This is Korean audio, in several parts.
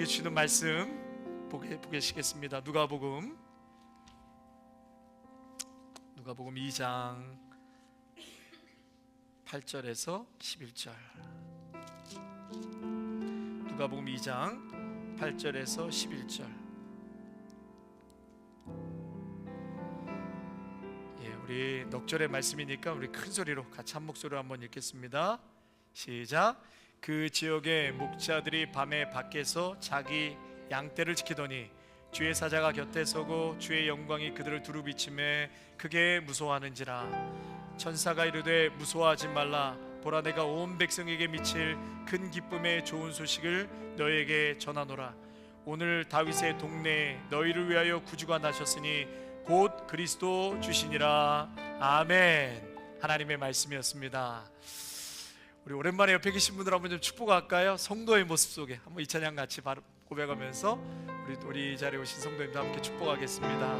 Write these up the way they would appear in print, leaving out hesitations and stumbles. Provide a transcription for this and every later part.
우리에게 주시는 말씀 보시겠습니다. 누가복음 2장 8절에서 11절. 누가복음 2장 8절에서 11절. 우리 넉절의 말씀이니까 우리 큰 소리로 같이 한 목소리로 한번 읽겠습니다. 시작. 그 지역의 목자들이 밤에 밖에서 자기 양떼를 지키더니 주의 사자가 곁에 서고 주의 영광이 그들을 두루 비침에 크게 무서워하는지라. 천사가 이르되 무서워하지 말라. 보라, 내가 온 백성에게 미칠 큰 기쁨의 좋은 소식을 너에게 전하노라. 오늘 다윗의 동네에 너희를 위하여 구주가 나셨으니 곧 그리스도 주시니라. 아멘. 하나님의 말씀이었습니다. 우리 오랜만에 옆에 계신 분들 한번 좀 축복할까요? 성도의 모습 속에 한번 이 찬양 같이 고백하면서 우리 자리에 오신 성도님도 함께 축복하겠습니다.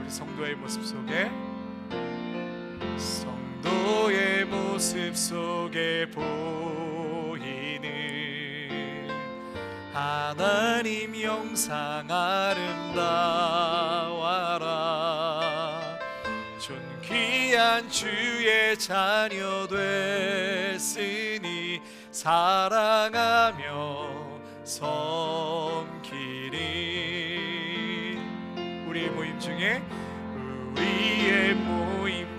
우리 성도의 모습 속에, 성도의 모습 속에 보이는 하나님 영상 아름다워라. 존귀한 주의 자녀 됐으니 사랑하며 섬기리. 우리의 모임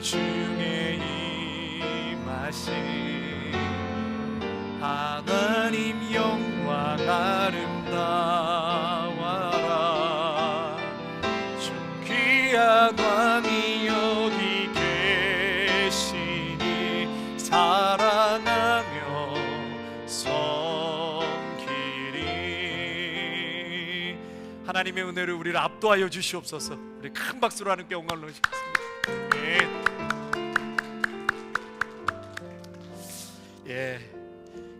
중에 임하신 하나님 영광 아름다워라. 존귀한 왕이 여기 계시니 사랑하며 섬기리. 하나님의 은혜를 우리를 압도하여 주시옵소서. 우리 큰 박수로 하나님께 영광을 올리겠습니다.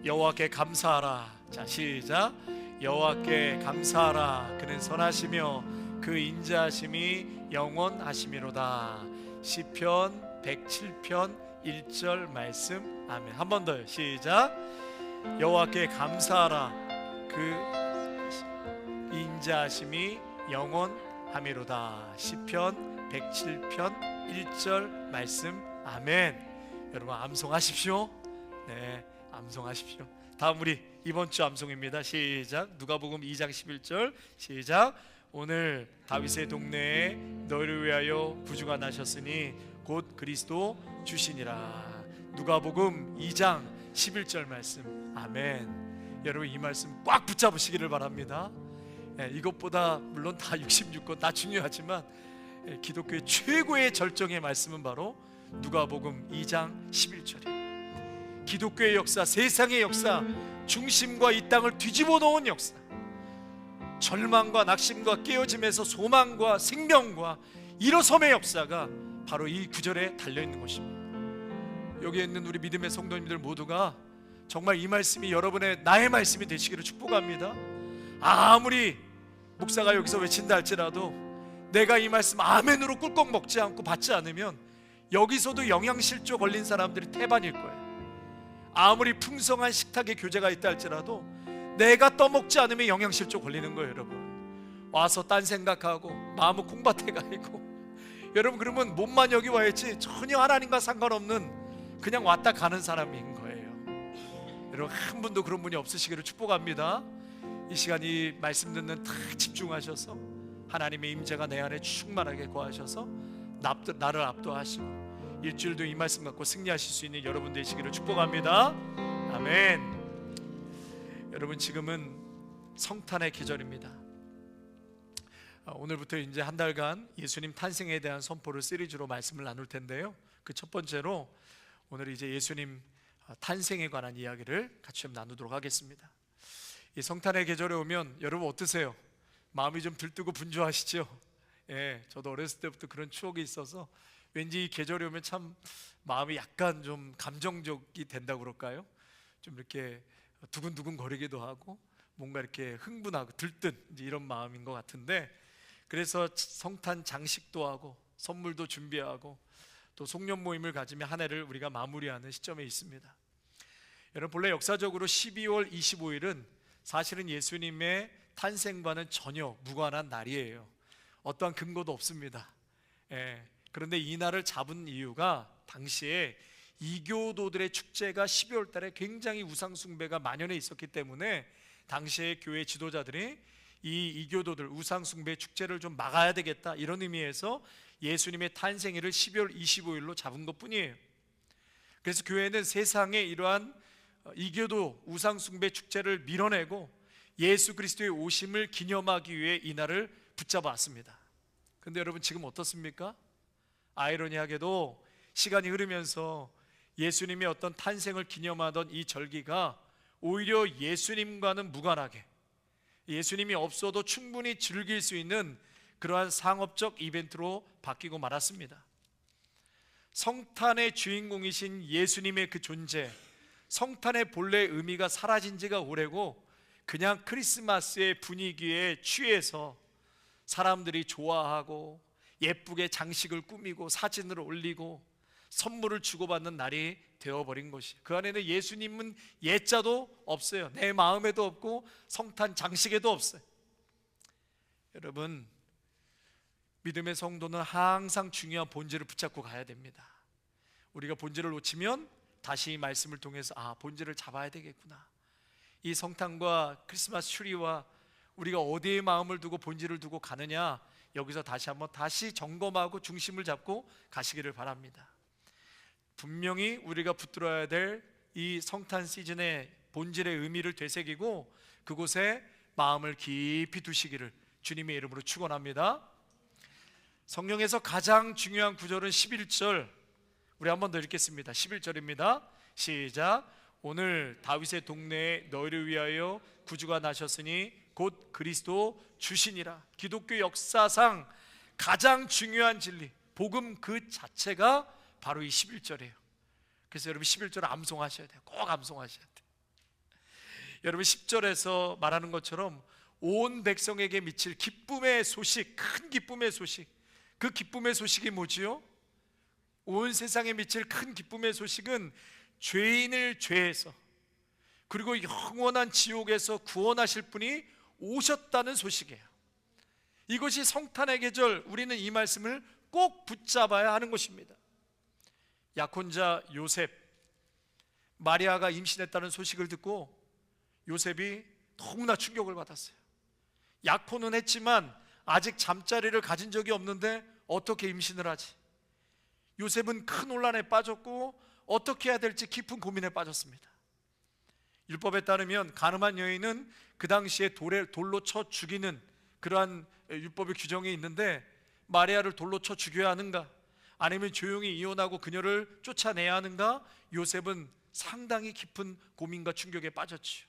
여호와께 감사하라. 자, 시작. 여호와께 감사하라. 그는 선하시며 그 인자하심이 영원하심이로다. 시편 107편 1절 말씀. 아멘. 한 번 더요. 시작. 여호와께 감사하라. 그 인자하심이 영원하미로다. 시편 107편 1절 말씀. 아멘. 여러분 암송하십시오. 네, 암송하십시오. 다음 우리 이번 주 암송입니다. 시작. 누가복음 2장 11절. 시작. 오늘 다윗의 동네에 너희를 위하여 구주가 나셨으니 곧 그리스도 주시니라. 누가복음 2장 11절 말씀. 아멘. 여러분 이 말씀 꽉 붙잡으시기를 바랍니다. 이것보다 물론 다 66권 다 중요하지만 기독교의 최고의 절정의 말씀은 바로 누가복음 2장 11절이에요. 기독교의 역사, 세상의 역사, 중심과 이 땅을 뒤집어 놓은 역사, 절망과 낙심과 깨어짐에서 소망과 생명과 일어섬의 역사가 바로 이 구절에 달려있는 것입니다. 여기에 있는 우리 믿음의 성도님들 모두가 정말 이 말씀이 여러분의 나의 말씀이 되시기를 축복합니다. 아무리 목사가 여기서 외친다 할지라도 내가 이 말씀 아멘으로 꿀꺽 먹지 않고 받지 않으면 여기서도 영양실조 걸린 사람들이 태반일 거예요. 아무리 풍성한 식탁에 교제가 있다 할지라도 내가 떠먹지 않으면 영양실조 걸리는 거예요. 여러분 와서 딴 생각하고 마음은 콩밭에 가 있고, 여러분 그러면 몸만 여기 와야지 전혀 하나님과 상관없는 그냥 왔다 가는 사람인 거예요. 여러분 한 분도 그런 분이 없으시기를 축복합니다. 이 시간 이 말씀 듣는 다 집중하셔서 하나님의 임재가 내 안에 충만하게 거하셔서 나를 압도하시고 일주일도 이 말씀 갖고 승리하실 수 있는 여러분 되시기를 축복합니다. 아멘. 여러분 지금은 성탄의 계절입니다. 오늘부터 이제 한 달간 예수님 탄생에 대한 선포를 시리즈로 말씀을 나눌 텐데요. 그 첫 번째로 오늘 이제 예수님 탄생에 관한 이야기를 같이 좀 나누도록 하겠습니다. 이 성탄의 계절에 오면 여러분 어떠세요? 마음이 좀 들뜨고 분주하시죠? 저도 어렸을 때부터 그런 추억이 있어서 왠지 이 계절이 오면 참 마음이 약간 좀 감정적이 된다고 그럴까요? 좀 이렇게 두근두근 거리기도 하고 뭔가 이렇게 흥분하고 들뜬 이런 마음인 것 같은데, 그래서 성탄 장식도 하고 선물도 준비하고 또 송년 모임을 가지며 한 해를 우리가 마무리하는 시점에 있습니다. 여러분, 본래 역사적으로 12월 25일은 사실은 예수님의 탄생과는 전혀 무관한 날이에요. 어떠한 근거도 없습니다. 그런데 이 날을 잡은 이유가 당시에 이교도들의 축제가 12월 달에 굉장히 우상숭배가 만연해 있었기 때문에 당시에 교회 지도자들이 이 이교도들 우상숭배 축제를 좀 막아야 되겠다, 이런 의미에서 예수님의 탄생일을 12월 25일로 잡은 것 뿐이에요. 그래서 교회는 세상의 이러한 이교도 우상숭배 축제를 밀어내고 예수 그리스도의 오심을 기념하기 위해 이 날을 붙잡아 왔습니다. 그런데 여러분, 지금 어떻습니까? 아이러니하게도 시간이 흐르면서 예수님의 어떤 탄생을 기념하던 이 절기가 오히려 예수님과는 무관하게, 예수님이 없어도 충분히 즐길 수 있는 그러한 상업적 이벤트로 바뀌고 말았습니다. 성탄의 주인공이신 예수님의 그 존재, 성탄의 본래 의미가 사라진 지가 오래고 그냥 크리스마스의 분위기에 취해서 사람들이 좋아하고 예쁘게 장식을 꾸미고 사진을 올리고 선물을 주고받는 날이 되어버린 것이, 그 안에는 예수님은 예자도 없어요. 내 마음에도 없고 성탄 장식에도 없어요. 여러분, 믿음의 성도는 항상 중요한 본질을 붙잡고 가야 됩니다. 우리가 본질을 놓치면 다시 이 말씀을 통해서 본질을 잡아야 되겠구나, 이 성탄과 크리스마스 추리와 우리가 어디에 마음을 두고 본질을 두고 가느냐, 여기서 다시 한번 점검하고 중심을 잡고 가시기를 바랍니다. 분명히 우리가 붙들어야 될 이 성탄 시즌의 본질의 의미를 되새기고 그곳에 마음을 깊이 두시기를 주님의 이름으로 축원합니다. 성경에서 가장 중요한 구절은 11절, 우리 한 번 더 읽겠습니다. 11절입니다. 시작. 오늘 다윗의 동네에 너희를 위하여 구주가 나셨으니 곧 그리스도 주시니라. 기독교 역사상 가장 중요한 진리, 복음 그 자체가 바로 이 11절이에요. 그래서 여러분 11절을 암송하셔야 돼요. 꼭 암송하셔야 돼요. 여러분 10절에서 말하는 것처럼 온 백성에게 미칠 기쁨의 소식, 큰 기쁨의 소식, 그 기쁨의 소식이 뭐지요? 온 세상에 미칠 큰 기쁨의 소식은 죄인을 죄에서 그리고 영원한 지옥에서 구원하실 분이 오셨다는 소식이에요. 이것이 성탄의 계절, 우리는 이 말씀을 꼭 붙잡아야 하는 것입니다. 약혼자 요셉, 마리아가 임신했다는 소식을 듣고 요셉이 너무나 충격을 받았어요. 약혼은 했지만 아직 잠자리를 가진 적이 없는데 어떻게 임신을 하지? 요셉은 큰 혼란에 빠졌고 어떻게 해야 될지 깊은 고민에 빠졌습니다. 율법에 따르면 가늠한 여인은 그 당시에 돌로 쳐 죽이는 그러한 율법의 규정이 있는데, 마리아를 돌로 쳐 죽여야 하는가, 아니면 조용히 이혼하고 그녀를 쫓아내야 하는가, 요셉은 상당히 깊은 고민과 충격에 빠졌지요.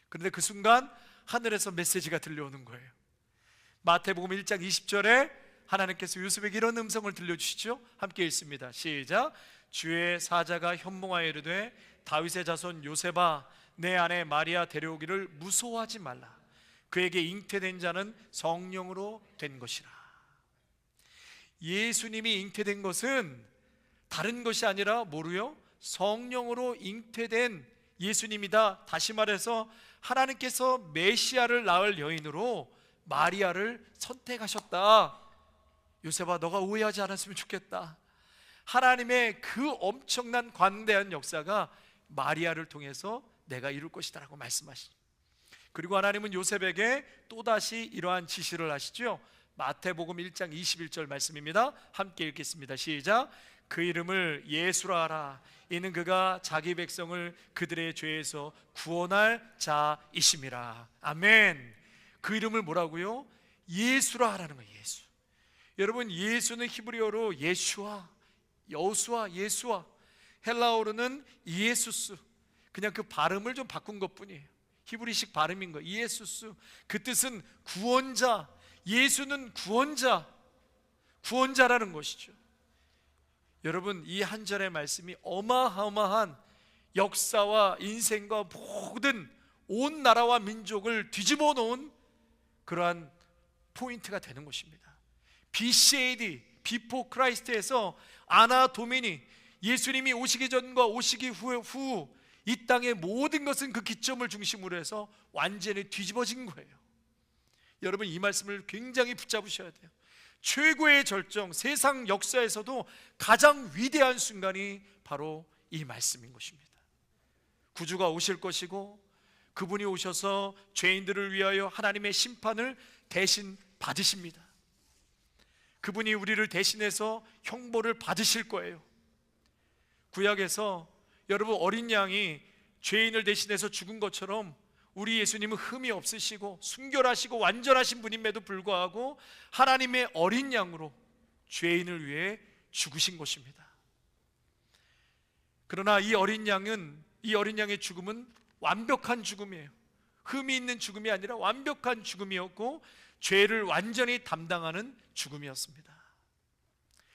그런데 그 순간 하늘에서 메시지가 들려오는 거예요. 마태복음 1장 20절에 하나님께서 요셉에게 이런 음성을 들려주시죠. 함께 읽습니다. 시작. 주의 사자가 현몽하여 이르되 다윗의 자손 요셉아, 내 아내 마리아 데려오기를 무서워하지 말라. 그에게 잉태된 자는 성령으로 된 것이라. 예수님이 잉태된 것은 다른 것이 아니라 뭐로요? 성령으로 잉태된 예수님이다. 다시 말해서 하나님께서 메시아를 낳을 여인으로 마리아를 선택하셨다. 요셉아, 너가 오해하지 않았으면 좋겠다. 하나님의 그 엄청난 관대한 역사가 마리아를 통해서 내가 이룰 것이다 라고 말씀하시죠. 그리고 하나님은 요셉에게 또다시 이러한 지시를 하시죠. 마태복음 1장 21절 말씀입니다. 함께 읽겠습니다. 시작. 그 이름을 예수라 하라. 이는 그가 자기 백성을 그들의 죄에서 구원할 자이심이라. 아멘. 그 이름을 뭐라고요? 예수라 하라는 거예요. 예수. 여러분, 예수는 히브리어로 예슈아, 여호수아, 예수아, 헬라어로는 이에수스. 그냥 그 발음을 좀 바꾼 것뿐이에요. 히브리식 발음인 거예요. 이에수스. 그 뜻은 구원자. 예수는 구원자, 구원자라는 것이죠. 여러분, 이 한 절의 말씀이 어마어마한 역사와 인생과 모든 온 나라와 민족을 뒤집어 놓은 그러한 포인트가 되는 것입니다. BCAD, Before Christ에서 아나 도미니, 예수님이 오시기 전과 오시기 후 이 땅의 모든 것은 그 기점을 중심으로 해서 완전히 뒤집어진 거예요. 여러분, 이 말씀을 굉장히 붙잡으셔야 돼요. 최고의 절정, 세상 역사에서도 가장 위대한 순간이 바로 이 말씀인 것입니다. 구주가 오실 것이고, 그분이 오셔서 죄인들을 위하여 하나님의 심판을 대신 받으십니다. 그분이 우리를 대신해서 형벌을 받으실 거예요. 구약에서 여러분, 어린 양이 죄인을 대신해서 죽은 것처럼 우리 예수님은 흠이 없으시고 순결하시고 완전하신 분임에도 불구하고 하나님의 어린 양으로 죄인을 위해 죽으신 것입니다. 그러나 이 어린 양의 죽음은 완벽한 죽음이에요. 흠이 있는 죽음이 아니라 완벽한 죽음이었고, 죄를 완전히 담당하는 죽음이었습니다.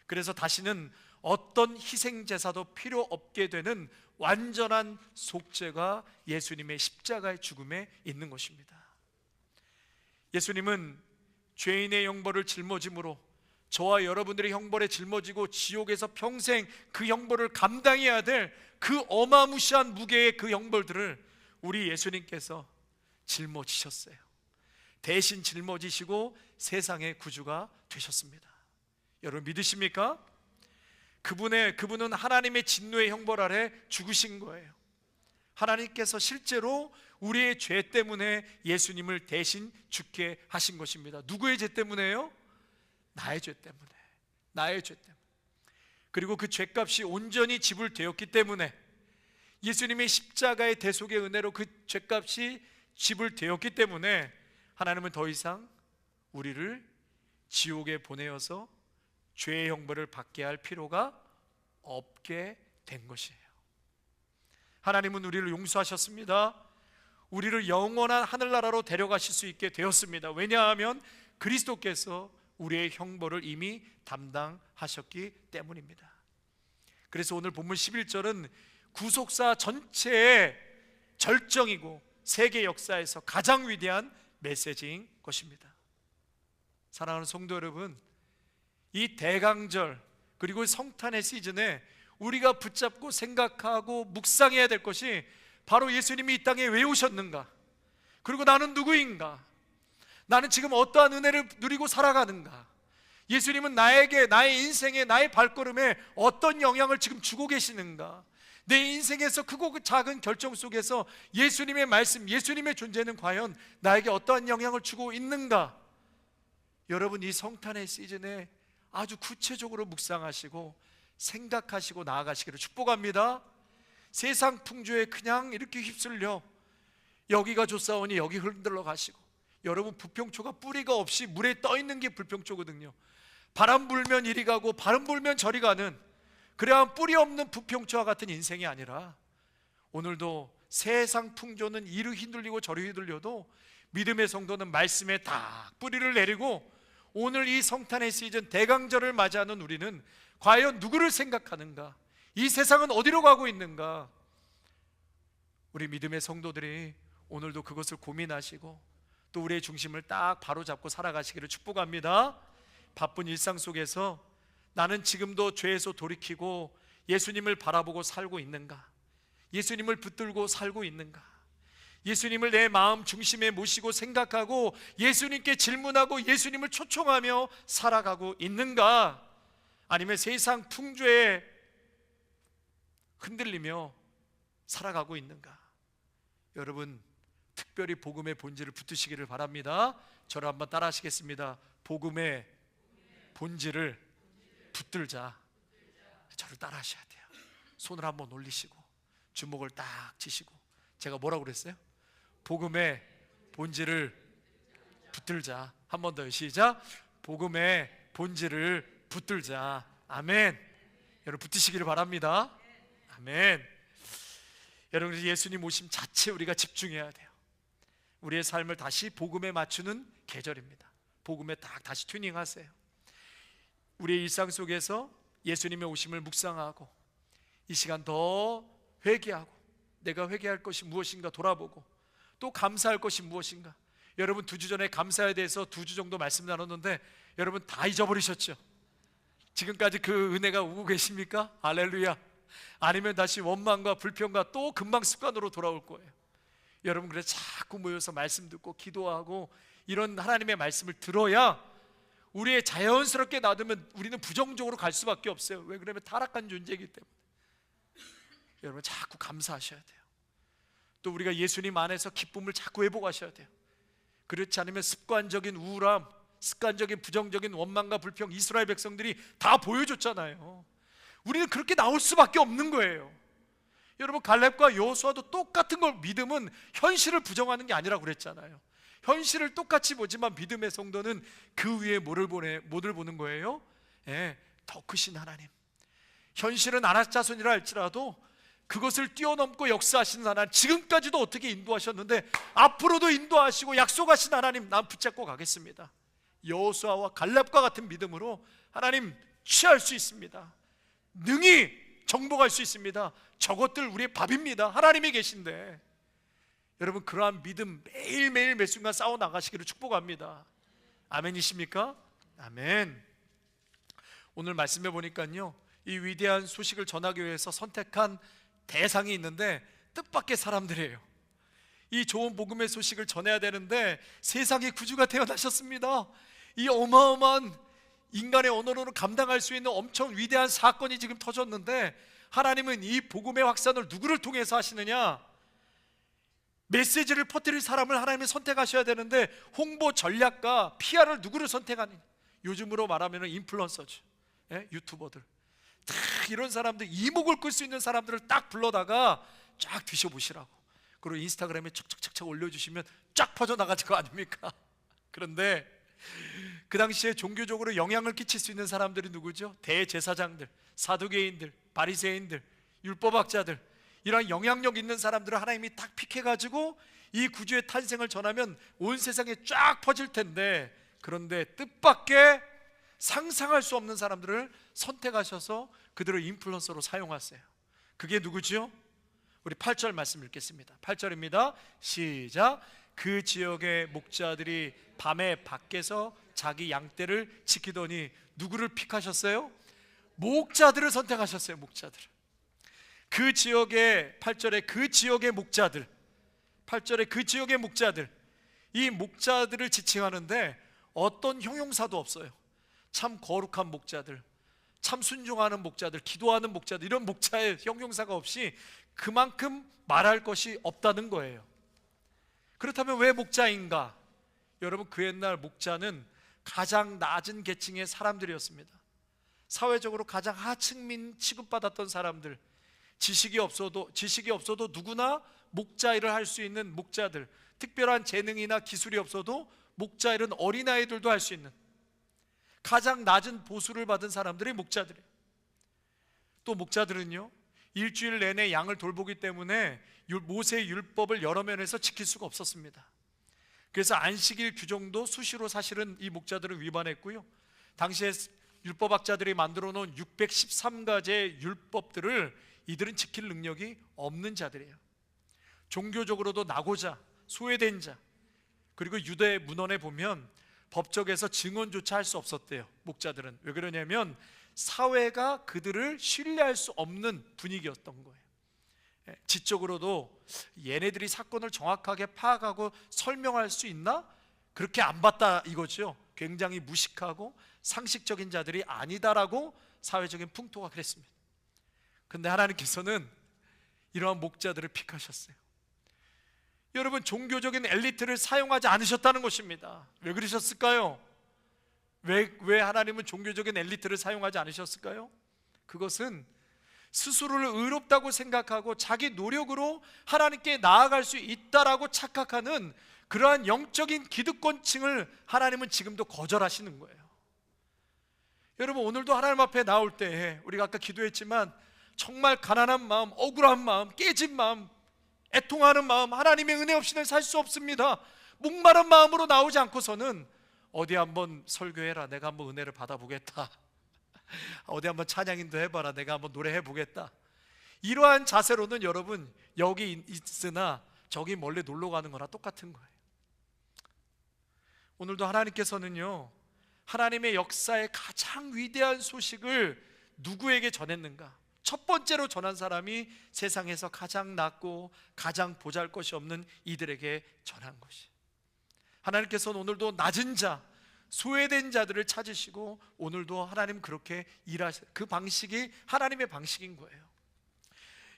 그래서 다시는 어떤 희생제사도 필요 없게 되는 완전한 속죄가 예수님의 십자가의 죽음에 있는 것입니다. 예수님은 죄인의 형벌을 짊어짐으로 저와 여러분들의 형벌에 짊어지고 지옥에서 평생 그 형벌을 감당해야 될 그 어마무시한 무게의 그 형벌들을 우리 예수님께서 짊어지셨어요. 대신 짊어지시고 세상의 구주가 되셨습니다. 여러분, 믿으십니까? 그분은 하나님의 진노의 형벌 아래 죽으신 거예요. 하나님께서 실제로 우리의 죄 때문에 예수님을 대신 죽게 하신 것입니다. 누구의 죄 때문에요? 나의 죄 때문에. 나의 죄 때문에. 그리고 그 죄값이 온전히 지불되었기 때문에, 예수님의 십자가의 대속의 은혜로 그 죄값이 지불되었기 때문에 하나님은 더 이상 우리를 지옥에 보내어서 죄의 형벌을 받게 할 필요가 없게 된 것이에요. 하나님은 우리를 용서하셨습니다. 우리를 영원한 하늘나라로 데려가실 수 있게 되었습니다. 왜냐하면 그리스도께서 우리의 형벌을 이미 담당하셨기 때문입니다. 그래서 오늘 본문 11절은 구속사 전체의 절정이고 세계 역사에서 가장 위대한 메시지인 것입니다. 사랑하는 성도 여러분, 이 대강절 그리고 성탄의 시즌에 우리가 붙잡고 생각하고 묵상해야 될 것이 바로 예수님이 이 땅에 왜 오셨는가, 그리고 나는 누구인가, 나는 지금 어떠한 은혜를 누리고 살아가는가, 예수님은 나에게, 나의 인생에, 나의 발걸음에 어떤 영향을 지금 주고 계시는가, 내 인생에서 크고 작은 결정 속에서 예수님의 말씀, 예수님의 존재는 과연 나에게 어떠한 영향을 주고 있는가. 여러분, 이 성탄의 시즌에 아주 구체적으로 묵상하시고 생각하시고 나아가시기를 축복합니다. 세상 풍조에 그냥 이렇게 휩쓸려 여기가 좋사오니 여기 흔들러 가시고, 여러분, 부평초가 뿌리가 없이 물에 떠 있는 게 부평초거든요. 바람 불면 이리 가고 바람 불면 저리 가는, 그래야 뿌리 없는 부평초와 같은 인생이 아니라, 오늘도 세상 풍조는 이리 휘둘리고 저리 휘둘려도 믿음의 성도는 말씀에 딱 뿌리를 내리고, 오늘 이 성탄의 시즌 대강절을 맞이하는 우리는 과연 누구를 생각하는가, 이 세상은 어디로 가고 있는가. 우리 믿음의 성도들이 오늘도 그것을 고민하시고 또 우리의 중심을 딱 바로잡고 살아가시기를 축복합니다. 바쁜 일상 속에서 나는 지금도 죄에서 돌이키고 예수님을 바라보고 살고 있는가, 예수님을 붙들고 살고 있는가, 예수님을 내 마음 중심에 모시고 생각하고 예수님께 질문하고 예수님을 초청하며 살아가고 있는가, 아니면 세상 풍조에 흔들리며 살아가고 있는가. 여러분, 특별히 복음의 본질을 붙드시기를 바랍니다. 저를 한번 따라 하시겠습니다. 복음의 본질을 붙들자. 저를 따라 하셔야 돼요. 손을 한번 올리시고 주먹을 딱 쥐시고, 제가 뭐라고 그랬어요? 복음의 본질을 붙들자. 한 번 더 시작. 복음의 본질을 붙들자. 아멘. 여러분, 붙으시기를 바랍니다. 아멘. 여러분, 예수님 오심 자체 우리가 집중해야 돼요. 우리의 삶을 다시 복음에 맞추는 계절입니다. 복음에 다시 튜닝하세요. 우리의 일상 속에서 예수님의 오심을 묵상하고 이 시간 더 회개하고, 내가 회개할 것이 무엇인가 돌아보고, 또 감사할 것이 무엇인가. 여러분, 2주 전에 감사에 대해서 2주 정도 말씀 나눴는데 여러분 다 잊어버리셨죠? 지금까지 그 은혜가 오고 계십니까? 할렐루야. 아니면 다시 원망과 불평과 또 금방 습관으로 돌아올 거예요. 여러분, 그래서 자꾸 모여서 말씀 듣고 기도하고 이런 하나님의 말씀을 들어야 우리의 자연스럽게 놔두면 우리는 부정적으로 갈 수밖에 없어요. 왜 그러면 타락한 존재이기 때문에. 여러분, 자꾸 감사하셔야 돼요. 또 우리가 예수님 안에서 기쁨을 자꾸 회복하셔야 돼요. 그렇지 않으면 습관적인 우울함, 습관적인 부정적인 원망과 불평, 이스라엘 백성들이 다 보여줬잖아요. 우리는 그렇게 나올 수밖에 없는 거예요. 여러분, 갈렙과 여호수아도 똑같은 걸, 믿음은 현실을 부정하는 게 아니라고 그랬잖아요. 현실을 똑같이 보지만 믿음의 성도는 그 위에 뭐를 보는 거예요? 더 크신 하나님. 현실은 아낙자손이라 할지라도 그것을 뛰어넘고 역사하시는 하나님, 지금까지도 어떻게 인도하셨는데 앞으로도 인도하시고 약속하신 하나님, 난 붙잡고 가겠습니다. 여호수아와 갈렙과 같은 믿음으로 하나님 취할 수 있습니다. 능히 정복할 수 있습니다. 저것들 우리의 밥입니다. 하나님이 계신데. 여러분, 그러한 믿음 매일매일 매 순간 싸워 나가시기를 축복합니다. 아멘이십니까? 아멘. 오늘 말씀해 보니까요, 이 위대한 소식을 전하기 위해서 선택한 대상이 있는데 뜻밖의 사람들이에요. 이 좋은 복음의 소식을 전해야 되는데 세상에 구주가 태어나셨습니다. 이 어마어마한 인간의 언어로는 감당할 수 있는 엄청 위대한 사건이 지금 터졌는데, 하나님은 이 복음의 확산을 누구를 통해서 하시느냐? 메시지를 퍼뜨릴 사람을 하나님이 선택하셔야 되는데 홍보 전략가 PR을 누구를 선택하느냐? 요즘으로 말하면 인플루언서죠. 유튜버들. 이런 사람들, 이목을 끌 수 있는 사람들을 딱 불러다가 쫙 드셔보시라고. 그리고 인스타그램에 척척척척 올려주시면 쫙 퍼져나가질 거 아닙니까? 그런데 그 당시에 종교적으로 영향을 끼칠 수 있는 사람들이 누구죠? 대제사장들, 사두개인들, 바리새인들, 율법학자들, 이런 영향력 있는 사람들을 하나님이 딱 픽해가지고 이 구주의 탄생을 전하면 온 세상에 쫙 퍼질 텐데, 그런데 뜻밖의 상상할 수 없는 사람들을 선택하셔서 그들을 인플루언서로 사용하세요. 그게 누구죠? 우리 8절 말씀 읽겠습니다. 8절입니다. 시작. 그 지역의 목자들이 밤에 밖에서 자기 양떼를 지키더니 누구를 픽하셨어요? 목자들을 선택하셨어요. 목자들. 그 지역의 8절에 그 지역의 목자들, 8절에 그 지역의 목자들, 이 목자들을 지칭하는데 어떤 형용사도 없어요. 참 거룩한 목자들, 참 순종하는 목자들, 기도하는 목자들, 이런 목자의 형용사가 없이 그만큼 말할 것이 없다는 거예요. 그렇다면 왜 목자인가? 여러분, 그 옛날 목자는 가장 낮은 계층의 사람들이었습니다. 사회적으로 가장 하층민 취급받았던 사람들, 지식이 없어도 누구나 목자 일을 할 수 있는 목자들, 특별한 재능이나 기술이 없어도 목자 일은 어린아이들도 할 수 있는 가장 낮은 보수를 받은 사람들이 목자들이에요. 또 목자들은요, 일주일 내내 양을 돌보기 때문에 모세의 율법을 여러 면에서 지킬 수가 없었습니다. 그래서 안식일 규정도 수시로 사실은 이 목자들은 위반했고요, 당시에 율법학자들이 만들어 놓은 613가지의 율법들을 이들은 지킬 능력이 없는 자들이에요. 종교적으로도 나고자, 소외된 자, 그리고 유대 문헌에 보면 법적에서 증언조차 할 수 없었대요. 목자들은. 왜 그러냐면 사회가 그들을 신뢰할 수 없는 분위기였던 거예요. 지적으로도 얘네들이 사건을 정확하게 파악하고 설명할 수 있나? 그렇게 안 봤다 이거죠. 굉장히 무식하고 상식적인 자들이 아니다라고 사회적인 풍토가 그랬습니다. 근데 하나님께서는 이러한 목자들을 픽하셨어요. 여러분, 종교적인 엘리트를 사용하지 않으셨다는 것입니다. 왜 그러셨을까요? 왜 하나님은 종교적인 엘리트를 사용하지 않으셨을까요? 그것은 스스로를 의롭다고 생각하고 자기 노력으로 하나님께 나아갈 수 있다라고 착각하는 그러한 영적인 기득권층을 하나님은 지금도 거절하시는 거예요. 여러분, 오늘도 하나님 앞에 나올 때 우리가 아까 기도했지만 정말 가난한 마음, 억울한 마음, 깨진 마음, 애통하는 마음, 하나님의 은혜 없이는 살 수 없습니다. 목마른 마음으로 나오지 않고서는 어디 한번 설교해라, 내가 한번 은혜를 받아보겠다, 어디 한번 찬양인도 해봐라, 내가 한번 노래해보겠다, 이러한 자세로는 여러분 여기 있으나 저기 멀리 놀러 가는 거나 똑같은 거예요. 오늘도 하나님께서는요, 하나님의 역사의 가장 위대한 소식을 누구에게 전했는가? 첫 번째로 전한 사람이 세상에서 가장 낮고 가장 보잘것이 없는 이들에게 전한 것이. 하나님께서는 오늘도 낮은 자, 소외된 자들을 찾으시고 오늘도 하나님 그렇게 일하셔. 그 방식이 하나님의 방식인 거예요.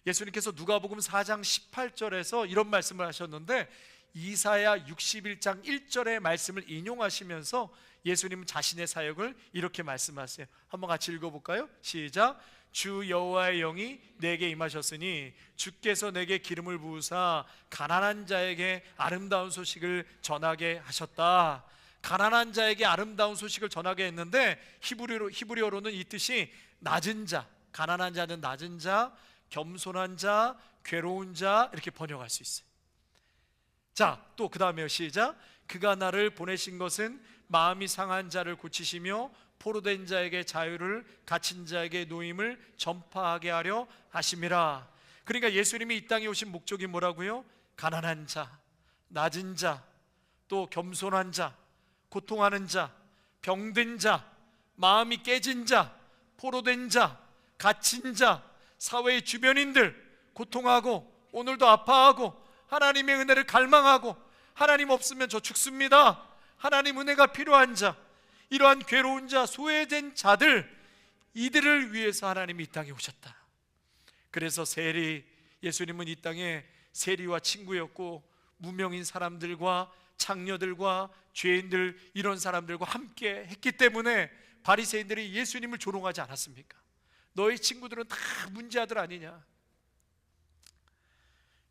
예수님께서 누가복음 4장 18절에서 이런 말씀을 하셨는데, 이사야 61장 1절의 말씀을 인용하시면서 예수님은 자신의 사역을 이렇게 말씀하세요. 한번 같이 읽어볼까요? 시작. 주 여호와의 영이 내게 임하셨으니 주께서 내게 기름을 부으사 가난한 자에게 아름다운 소식을 전하게 하셨다. 가난한 자에게 아름다운 소식을 전하게 했는데, 히브리어로는 이 뜻이 낮은 자, 가난한 자는 낮은 자, 겸손한 자, 괴로운 자, 이렇게 번역할 수 있어요. 자, 또 그 다음에요. 시작. 그가 나를 보내신 것은 마음이 상한 자를 고치시며 포로된 자에게 자유를, 갇힌 자에게 노임을 전파하게 하려 하심이라. 그러니까 예수님이 이 땅에 오신 목적이 뭐라고요? 가난한 자, 낮은 자, 또 겸손한 자, 고통하는 자, 병든 자, 마음이 깨진 자, 포로된 자, 갇힌 자, 사회의 주변인들, 고통하고 오늘도 아파하고 하나님의 은혜를 갈망하고 하나님 없으면 저 죽습니다, 하나님 은혜가 필요한 자, 이러한 괴로운 자, 소외된 자들, 이들을 위해서 하나님이 이 땅에 오셨다. 그래서 예수님은 이 땅에 세리와 친구였고, 무명인 사람들과 창녀들과 죄인들, 이런 사람들과 함께 했기 때문에 바리새인들이 예수님을 조롱하지 않았습니까? 너희 친구들은 다 문제아들 아니냐?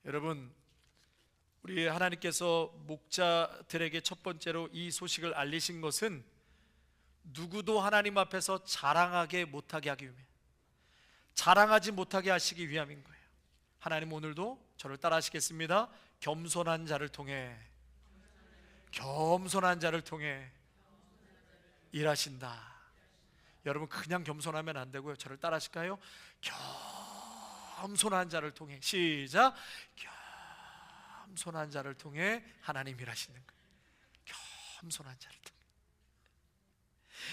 여러분, 우리 하나님께서 목자들에게 첫 번째로 이 소식을 알리신 것은 누구도 하나님 앞에서 자랑하게 못하게 하기 위해, 자랑하지 못하게 하시기 위함인 거예요. 하나님 오늘도 저를 따라 하시겠습니다. 겸손한 자를 통해, 겸손한 자를 통해 일하신다. 여러분, 그냥 겸손하면 안 되고요. 저를 따라 하실까요? 겸손한 자를 통해. 시작. 겸손한 자를 통해 하나님 일하시는 거예요. 겸손한 자를 통해.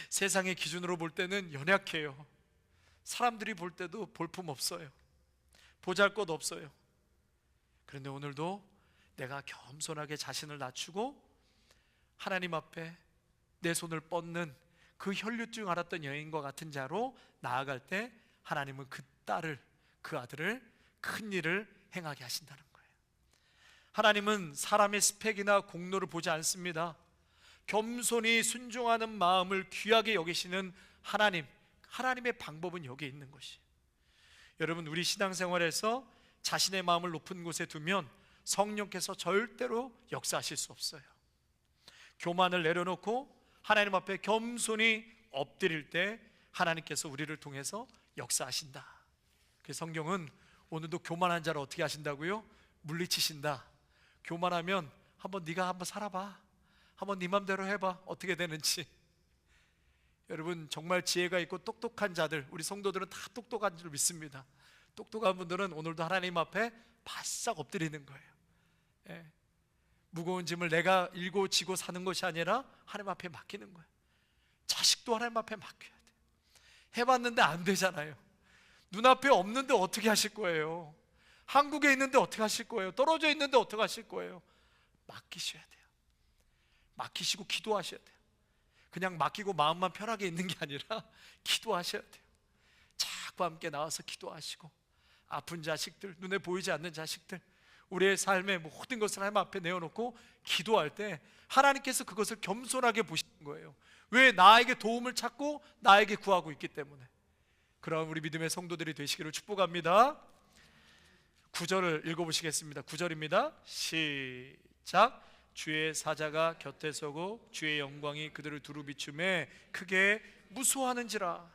세상의 기준으로 볼 때는 연약해요. 사람들이 볼 때도 볼품 없어요. 보잘것 없어요. 그런데 오늘도 내가 겸손하게 자신을 낮추고 하나님 앞에 내 손을 뻗는 그 혈류증 앓았던 여인과 같은 자로 나아갈 때 하나님은 그 딸을, 그 아들을 큰 일을 행하게 하신다는 거예요. 하나님은 사람의 스펙이나 공로를 보지 않습니다. 겸손히 순종하는 마음을 귀하게 여기시는 하나님의 방법은 여기에 있는 것이에요. 여러분, 우리 신앙생활에서 자신의 마음을 높은 곳에 두면 성령께서 절대로 역사하실 수 없어요. 교만을 내려놓고 하나님 앞에 겸손히 엎드릴 때 하나님께서 우리를 통해서 역사하신다. 그래서 성경은 오늘도 교만한 자를 어떻게 하신다고요? 물리치신다. 교만하면 네가 한번 살아봐, 한번 네 맘대로 해봐, 어떻게 되는지. 여러분, 정말 지혜가 있고 똑똑한 자들, 우리 성도들은 다 똑똑한 줄 믿습니다. 똑똑한 분들은 오늘도 하나님 앞에 바싹 엎드리는 거예요. 예. 무거운 짐을 내가 일고 지고 사는 것이 아니라 하나님 앞에 맡기는 거예요. 자식도 하나님 앞에 맡겨야 돼요. 해봤는데 안 되잖아요. 눈앞에 없는데 어떻게 하실 거예요? 한국에 있는데 어떻게 하실 거예요? 떨어져 있는데 어떻게 하실 거예요? 맡기셔야 돼요. 맡기시고 기도하셔야 돼요. 그냥 맡기고 마음만 편하게 있는 게 아니라 기도하셔야 돼요. 자꾸 함께 나와서 기도하시고, 아픈 자식들, 눈에 보이지 않는 자식들, 우리의 삶의 모든 것을 하나님 앞에 내어놓고 기도할 때 하나님께서 그것을 겸손하게 보시는 거예요. 왜? 나에게 도움을 찾고 나에게 구하고 있기 때문에. 그럼 우리 믿음의 성도들이 되시기를 축복합니다. 9절을 읽어보시겠습니다. 9절입니다. 시작. 주의 사자가 곁에 서고 주의 영광이 그들을 두루 비추매 크게 무수하는지라.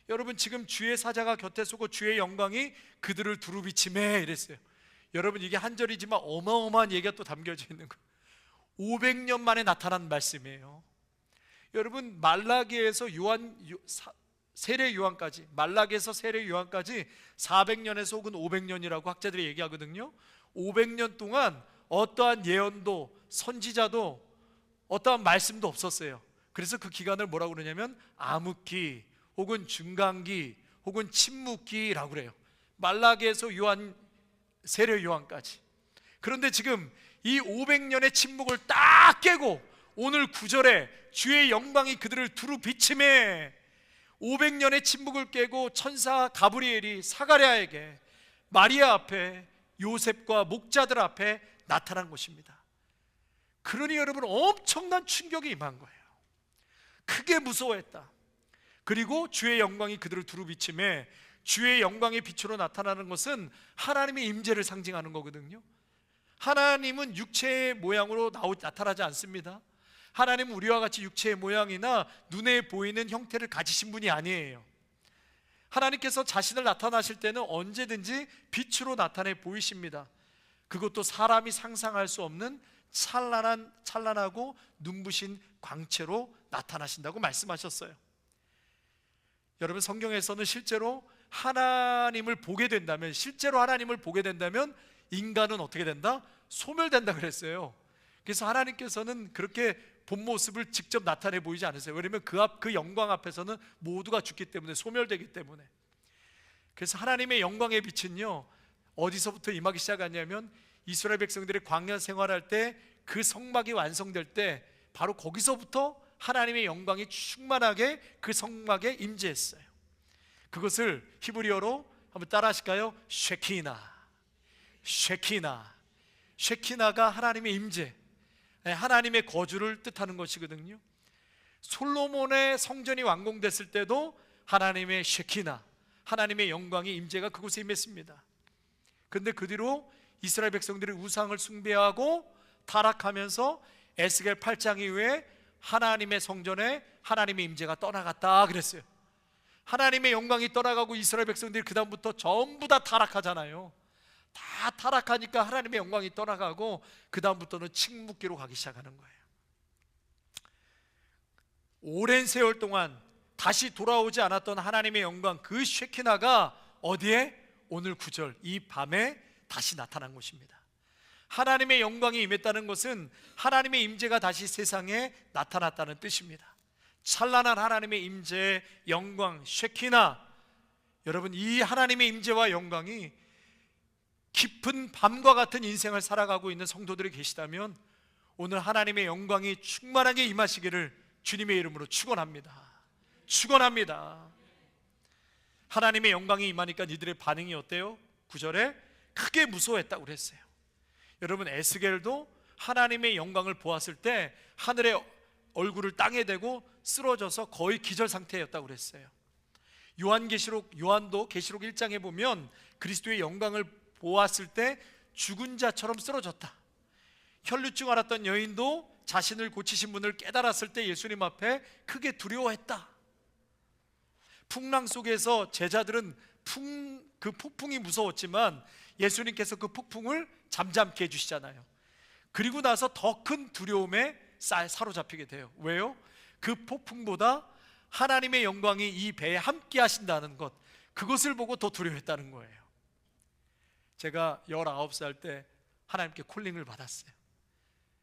여러분, 지금 주의 사자가 곁에 서고 주의 영광이 그들을 두루 비추매 이랬어요. 여러분, 이게 한 절이지만 어마어마한 얘기가 또 담겨져 있는 거예요. 500년 만에 나타난 말씀이에요. 여러분, 말라기에서 세례 요한까지, 말라기에서 세례 요한까지 400년에서 혹은 500년이라고 학자들이 얘기하거든요. 500년 동안 어떠한 예언도 선지자도 어떠한 말씀도 없었어요. 그래서 그 기간을 뭐라고 그러냐면 암흑기 혹은 중간기 혹은 침묵기라고 그래요. 말라기에서 세례 요한까지. 그런데 지금 이 500년의 침묵을 딱 깨고 오늘 9절에 주의 영광이 그들을 두루 비침해, 500년의 침묵을 깨고 천사 가브리엘이 사가랴에게 마리아 앞에 요셉과 목자들 앞에 나타난 것입니다. 그러니 여러분 엄청난 충격이 임한 거예요. 크게 무서워했다. 그리고 주의 영광이 그들을 두루 비침해, 주의 영광의 빛으로 나타나는 것은 하나님의 임재를 상징하는 거거든요. 하나님은 육체의 모양으로 나타나지 않습니다. 하나님은 우리와 같이 육체의 모양이나 눈에 보이는 형태를 가지신 분이 아니에요. 하나님께서 자신을 나타나실 때는 언제든지 빛으로 나타내 보이십니다. 그것도 사람이 상상할 수 없는 찬란하고 눈부신 광채로 나타나신다고 말씀하셨어요. 여러분, 성경에서는 실제로 하나님을 보게 된다면, 인간은 어떻게 된다? 소멸된다 그랬어요. 그래서 하나님께서는 그렇게 본 모습을 직접 나타내 보이지 않으세요. 왜냐하면 그 영광 앞에서는 모두가 죽기 때문에, 소멸되기 때문에. 그래서 하나님의 영광의 빛은요, 어디서부터 임하기 시작하냐면 이스라엘 백성들이 광야 생활할 때 그 성막이 완성될 때 바로 거기서부터 하나님의 영광이 충만하게 그 성막에 임재했어요. 그것을 히브리어로 한번 따라 하실까요? 쉐키나가 하나님의 임재, 하나님의 거주를 뜻하는 것이거든요. 솔로몬의 성전이 완공됐을 때도 하나님의 쉐키나, 하나님의 영광의 임재가 그곳에 임했습니다. 그런데 그 뒤로 이스라엘 백성들이 우상을 숭배하고 타락하면서 에스겔 8장 이후에 하나님의 성전에 하나님의 임재가 떠나갔다 그랬어요. 하나님의 영광이 떠나가고 이스라엘 백성들이 그 다음부터 전부 다 타락하잖아요. 다 타락하니까 하나님의 영광이 떠나가고 그 다음부터는 침묵기로 가기 시작하는 거예요. 오랜 세월 동안 다시 돌아오지 않았던 하나님의 영광, 그 쉐키나가 어디에? 오늘 9절 이 밤에 다시 나타난 것입니다. 하나님의 영광이 임했다는 것은 하나님의 임재가 다시 세상에 나타났다는 뜻입니다. 찬란한 하나님의 임재의 영광, 쉐키나. 여러분, 이 하나님의 임재와 영광이 깊은 밤과 같은 인생을 살아가고 있는 성도들이 계시다면 오늘 하나님의 영광이 충만하게 임하시기를 주님의 이름으로 축원합니다. 하나님의 영광이 임하니까 이들의 반응이 어때요? 9절에 크게 무서워했다고 그랬어요. 여러분, 에스겔도 하나님의 영광을 보았을 때 하늘의 얼굴을 땅에 대고 쓰러져서 거의 기절 상태였다고 그랬어요. 요한도 계시록 1장에 보면 그리스도의 영광을 보았을 때 죽은 자처럼 쓰러졌다. 혈루증 앓았던 여인도 자신을 고치신 분을 깨달았을 때 예수님 앞에 크게 두려워했다. 풍랑 속에서 제자들은 그 폭풍이 무서웠지만 예수님께서 그 폭풍을 잠잠케 해주시잖아요. 그리고 나서 더 큰 두려움에 사로잡히게 돼요. 왜요? 그 폭풍보다 하나님의 영광이 이 배에 함께 하신다는 것, 그것을 보고 더 두려워했다는 거예요. 제가 19살 때 하나님께 콜링을 받았어요.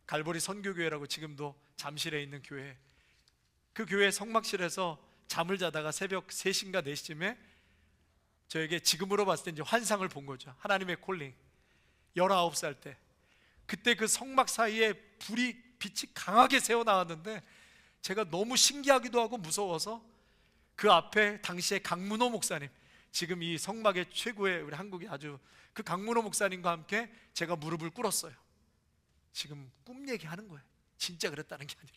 갈보리 선교교회라고 지금도 잠실에 있는 교회, 그 교회 성막실에서 잠을 자다가 새벽 3시인가 4시쯤에 저에게 지금으로 봤을 때 이제 환상을 본 거죠. 하나님의 콜링. 19살 때 그때 그 성막 사이에 빛이 강하게 새어나왔는데 제가 너무 신기하기도 하고 무서워서 그 앞에 당시에 강문호 목사님, 지금 이 성막의 최고의 우리 한국의 아주 그 강문호 목사님과 함께 제가 무릎을 꿇었어요. 지금 꿈 얘기하는 거예요. 진짜 그랬다는 게 아니라.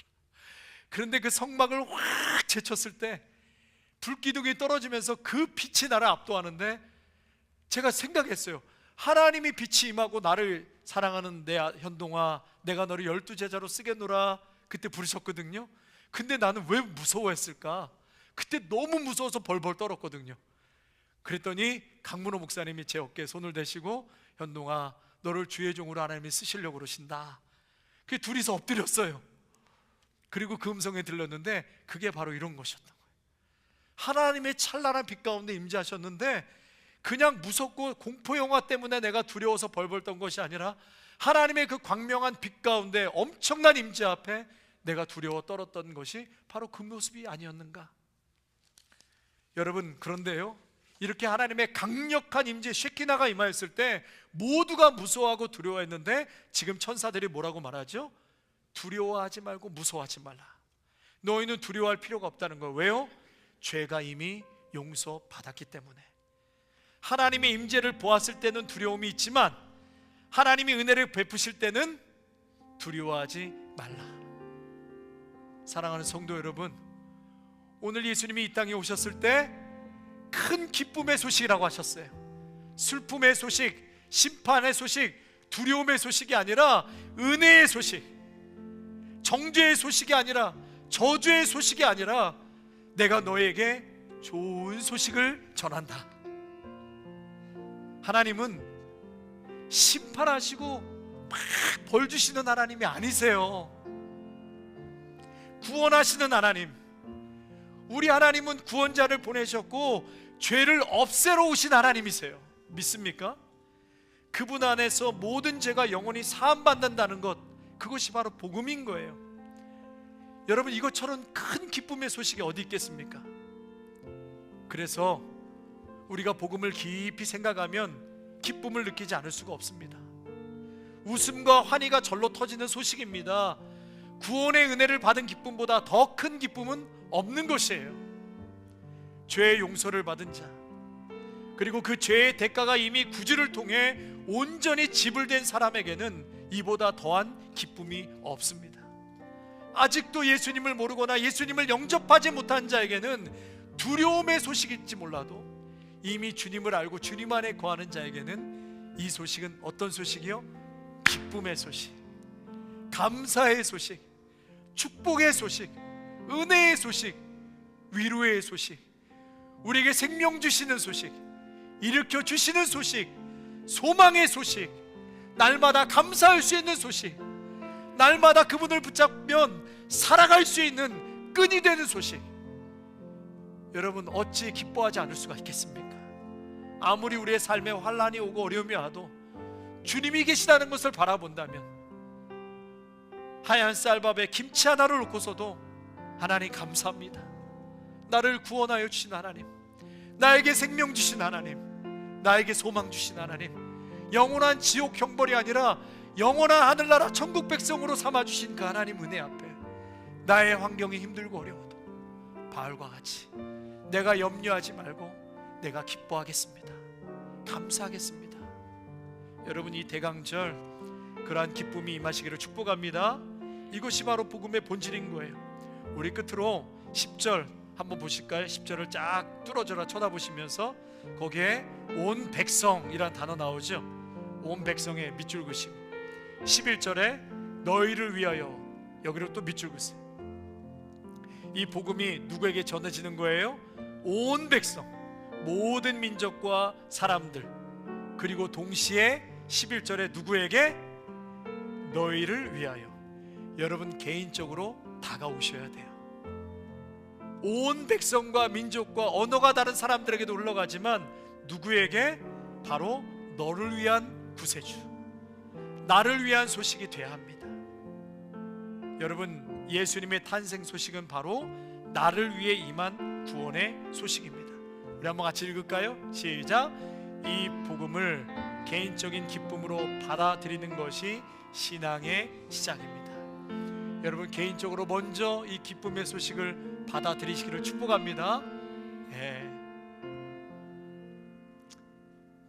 그런데 그 성막을 확 제쳤을 때 불기둥이 떨어지면서 그 빛이 나를 압도하는데 제가 생각했어요. 하나님이 빛이 임하고 나를 사랑하는 내 현동아, 내가 너를 12제자로 쓰겠노라 그때 부르셨거든요. 근데 나는 왜 무서워했을까? 그때 너무 무서워서 벌벌 떨었거든요. 그랬더니 강문호 목사님이 제 어깨에 손을 대시고 현동아, 너를 주의 종으로 하나님이 쓰시려고 그러신다. 그 둘이서 엎드렸어요. 그리고 그 음성에 들렸는데 그게 바로 이런 것이었던 거예요. 하나님의 찬란한 빛 가운데 임재하셨는데 그냥 무섭고 공포 영화 때문에 내가 두려워서 벌벌 떤 것이 아니라 하나님의 그 광명한 빛 가운데 엄청난 임재 앞에 내가 두려워 떨었던 것이 바로 그 모습이 아니었는가? 여러분, 그런데요, 이렇게 하나님의 강력한 임재 쉐키나가 임하였을 때 모두가 무서워하고 두려워했는데 지금 천사들이 뭐라고 말하죠? 두려워하지 말고 무서워하지 말라. 너희는 두려워할 필요가 없다는 거예요. 왜요? 죄가 이미 용서받았기 때문에. 하나님의 임재를 보았을 때는 두려움이 있지만 하나님이 은혜를 베푸실 때는 두려워하지 말라. 사랑하는 성도 여러분, 오늘 예수님이 이 땅에 오셨을 때 큰 기쁨의 소식이라고 하셨어요. 슬픔의 소식, 심판의 소식, 두려움의 소식이 아니라 은혜의 소식, 정죄의 소식이 아니라 저주의 소식이 아니라 내가 너에게 좋은 소식을 전한다. 하나님은 심판하시고 막 벌 주시는 하나님이 아니세요. 구원하시는 하나님, 우리 하나님은 구원자를 보내셨고 죄를 없애러 오신 하나님이세요. 믿습니까? 그분 안에서 모든 죄가 영원히 사함받는다는 것, 그것이 바로 복음인 거예요. 여러분, 이것처럼 큰 기쁨의 소식이 어디 있겠습니까? 그래서 우리가 복음을 깊이 생각하면 기쁨을 느끼지 않을 수가 없습니다. 웃음과 환희가 절로 터지는 소식입니다. 구원의 은혜를 받은 기쁨보다 더 큰 기쁨은 없는 것이에요. 죄의 용서를 받은 자, 그리고 그 죄의 대가가 이미 구주를 통해 온전히 지불된 사람에게는 이보다 더한 기쁨이 없습니다. 아직도 예수님을 모르거나 예수님을 영접하지 못한 자에게는 두려움의 소식일지 몰라도 이미 주님을 알고 주님 안에 거하는 자에게는 이 소식은 어떤 소식이요? 기쁨의 소식, 감사의 소식, 축복의 소식, 은혜의 소식, 위로의 소식, 우리에게 생명 주시는 소식, 일으켜 주시는 소식, 소망의 소식, 날마다 감사할 수 있는 소식, 날마다 그분을 붙잡면 살아갈 수 있는 끈이 되는 소식. 여러분, 어찌 기뻐하지 않을 수가 있겠습니까? 아무리 우리의 삶에 환난이 오고 어려움이 와도 주님이 계시다는 것을 바라본다면, 하얀 쌀밥에 김치 하나를 놓고서도 하나님 감사합니다, 나를 구원하여 주신 하나님, 나에게 생명 주신 하나님, 나에게 소망 주신 하나님, 영원한 지옥 형벌이 아니라 영원한 하늘나라 천국 백성으로 삼아주신 그 하나님 은혜 앞에 나의 환경이 힘들고 어려워도 바울과 같이 내가 염려하지 말고 내가 기뻐하겠습니다, 감사하겠습니다. 여러분, 이 대강절 그러한 기쁨이 임하시기를 축복합니다. 이것이 바로 복음의 본질인 거예요. 우리 끝으로 10절 한번 보실까요? 10절을 쫙 뚫어져라 쳐다보시면서 거기에 온 백성이란 단어 나오죠. 온 백성의 밑줄 그시고 11절에 너희를 위하여, 여기로 또 밑줄 그세요. 이 복음이 누구에게 전해지는 거예요? 온 백성, 모든 민족과 사람들, 그리고 동시에 11절에 누구에게? 너희를 위하여. 여러분, 개인적으로 다가오셔야 돼요. 온 백성과 민족과 언어가 다른 사람들에게도 흘러가지만 누구에게? 바로 너를 위한 구세주, 나를 위한 소식이 돼야 합니다. 여러분, 예수님의 탄생 소식은 바로 나를 위해 임한 구원의 소식입니다. 우리 한번 같이 읽을까요? 시작. 이 복음을 개인적인 기쁨으로 받아들이는 것이 신앙의 시작입니다. 여러분, 개인적으로 먼저 이 기쁨의 소식을 받아들이시기를 축복합니다.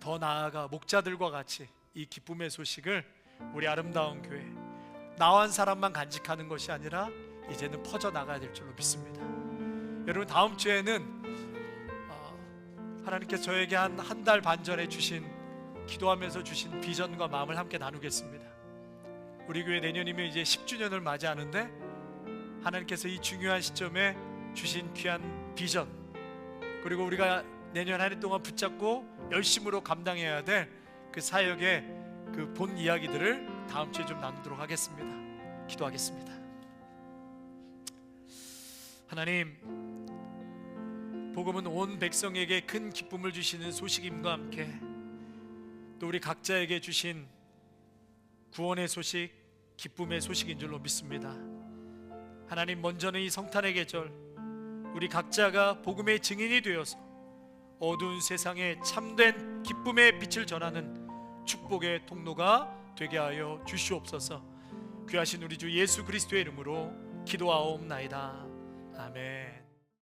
더 나아가 목자들과 같이 이 기쁨의 소식을 우리 아름다운 교회 나한 사람만 간직하는 것이 아니라 이제는 퍼져나가야 될 줄로 믿습니다. 여러분, 다음 주에는 하나님께서 저에게 한 달 반 전에 주신, 기도하면서 주신 비전과 마음을 함께 나누겠습니다. 우리 교회 내년이면 이제 10주년을 맞이하는데 하나님께서 이 중요한 시점에 주신 귀한 비전, 그리고 우리가 내년 한 해 동안 붙잡고 열심으로 감당해야 될 그 사역의 그 본 이야기들을 다음 주에 좀 나누도록 하겠습니다. 기도하겠습니다. 하나님, 복음은 온 백성에게 큰 기쁨을 주시는 소식임과 함께 또 우리 각자에게 주신 구원의 소식, 기쁨의 소식인 줄로 믿습니다. 하나님, 먼저는 이 성탄의 계절 우리 각자가 복음의 증인이 되어서 어두운 세상에 참된 기쁨의 빛을 전하는 축복의 통로가 되게 하여 주시옵소서. 귀하신 우리 주 예수 그리스도의 이름으로 기도하옵나이다. 아멘.